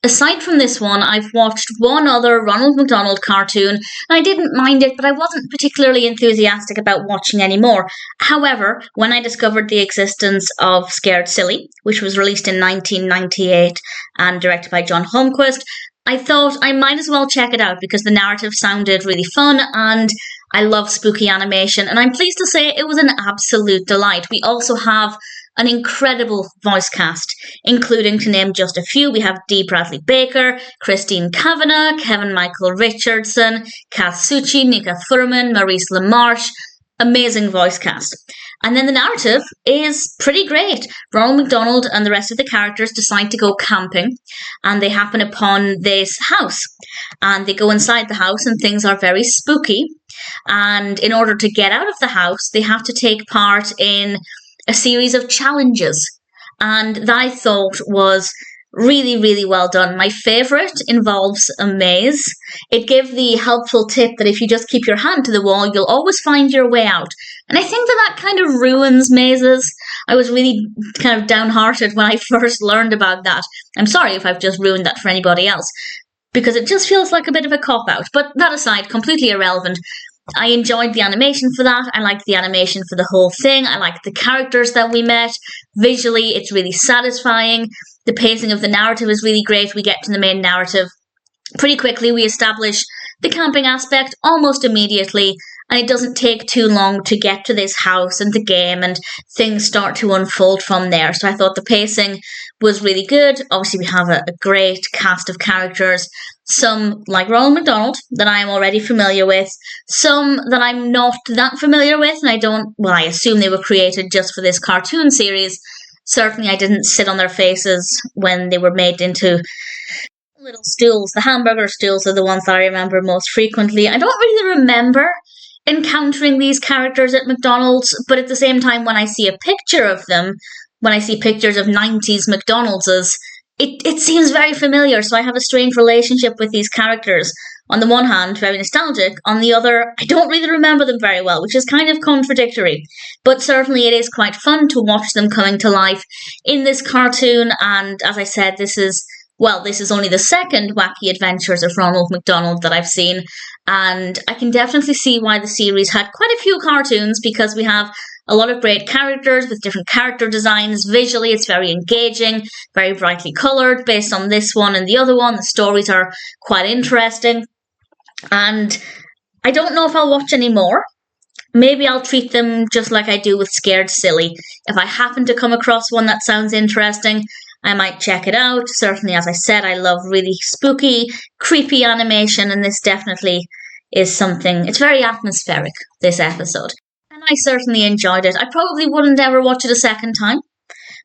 aside from this one, I've watched one other Ronald McDonald cartoon, and I didn't mind it, but I wasn't particularly enthusiastic about watching any more. However, when I discovered the existence of Scared Silly, which was released in 1998 and directed by John Holmquist, I thought I might as well check it out because the narrative sounded really fun and I love spooky animation, and I'm pleased to say it was an absolute delight. We also have an incredible voice cast, including, to name just a few, we have Dee Bradley Baker, Christine Cavanaugh, Kevin Michael Richardson, Kath Soucie, Nika Futterman, Maurice LaMarche. Amazing voice cast. And then the narrative is pretty great. Ronald McDonald and the rest of the characters decide to go camping, and they happen upon this house. And they go inside the house, and things are very spooky. And in order to get out of the house, they have to take part in a series of challenges. And that I thought was really, really well done. My favourite involves a maze. It gave the helpful tip that if you just keep your hand to the wall, you'll always find your way out. And I think that kind of ruins mazes. I was really kind of downhearted when I first learned about that. I'm sorry if I've just ruined that for anybody else, because it just feels like a bit of a cop-out. But that aside, completely irrelevant. I enjoyed the animation for that. I liked the animation for the whole thing. I liked the characters that we met. Visually, it's really satisfying. The pacing of the narrative is really great. We get to the main narrative pretty quickly. We establish the camping aspect almost immediately, and it doesn't take too long to get to this house and the game, and things start to unfold from there. So I thought the pacing was really good. Obviously, we have a great cast of characters. Some, like Ronald McDonald, that I am already familiar with. Some that I'm not that familiar with, and I assume they were created just for this cartoon series. Certainly I didn't sit on their faces when they were made into little stools. The hamburger stools are the ones that I remember most frequently. I don't really remember encountering these characters at McDonald's, but at the same time, when I see a picture of them, when I see pictures of 90s McDonald's, it seems very familiar, so I have a strange relationship with these characters. On the one hand, very nostalgic. On the other, I don't really remember them very well, which is kind of contradictory. But certainly it is quite fun to watch them coming to life in this cartoon, and as I said, this is only the second Wacky Adventures of Ronald McDonald that I've seen, and I can definitely see why the series had quite a few cartoons, because we have a lot of great characters with different character designs. Visually, it's very engaging, very brightly coloured based on this one and the other one. The stories are quite interesting, and I don't know if I'll watch any more. Maybe I'll treat them just like I do with Scared Silly. If I happen to come across one that sounds interesting, I might check it out. Certainly, as I said, I love really spooky, creepy animation, and this definitely is something. It's very atmospheric, this episode. And I certainly enjoyed it. I probably wouldn't ever watch it a second time,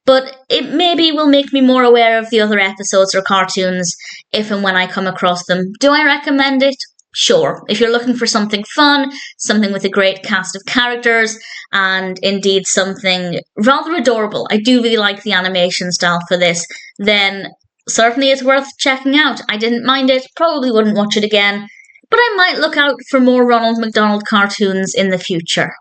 but it maybe will make me more aware of the other episodes or cartoons if and when I come across them. Do I recommend it? Sure. If you're looking for something fun, something with a great cast of characters, and indeed something rather adorable, I do really like the animation style for this, then certainly it's worth checking out. I didn't mind it, probably wouldn't watch it again, but I might look out for more Ronald McDonald cartoons in the future.